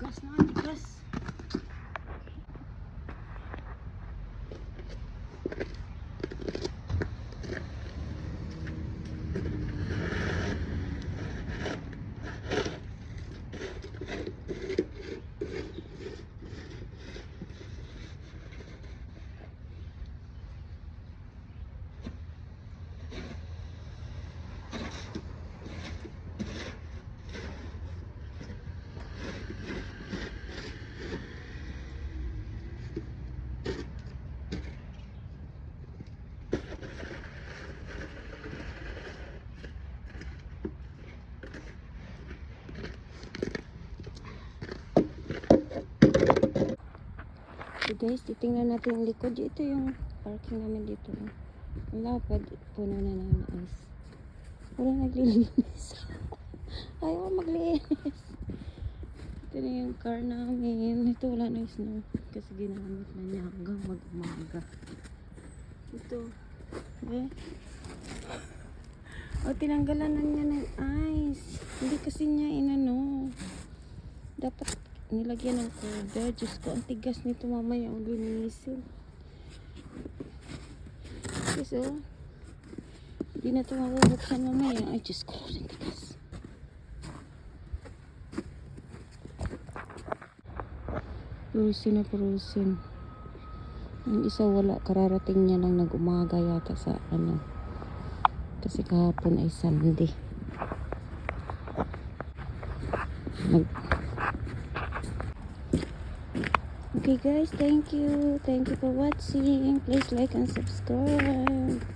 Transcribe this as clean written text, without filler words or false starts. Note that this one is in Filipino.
Tigas na, tigas. So guys, titingnan natin yung likod. Ito yung parking namin dito. Ang lapad, puno na ng ice. Wala naglilinis. Ayaw maglinis. Ito na yung car namin. Ito wala na yung snow. Kasi ginamit na niya hanggang mag-umaga. Ito. Eh. O, tinanggalan na niya ng ice. Hindi kasi niya inano. Dapat nilagyan ng cover. Diyos ko, ang tigas nito mamaya ang linisin. Kasi so, hindi na ito mabubuksan mamaya. Ay, Diyos ko, ang tigas. Purusin na purusin. Yung isa wala, kararating niya lang nag-umaga yata sa ano. Kasi kahapon ay Sunday. Okay guys, thank you. Thank you for watching. Please like and subscribe.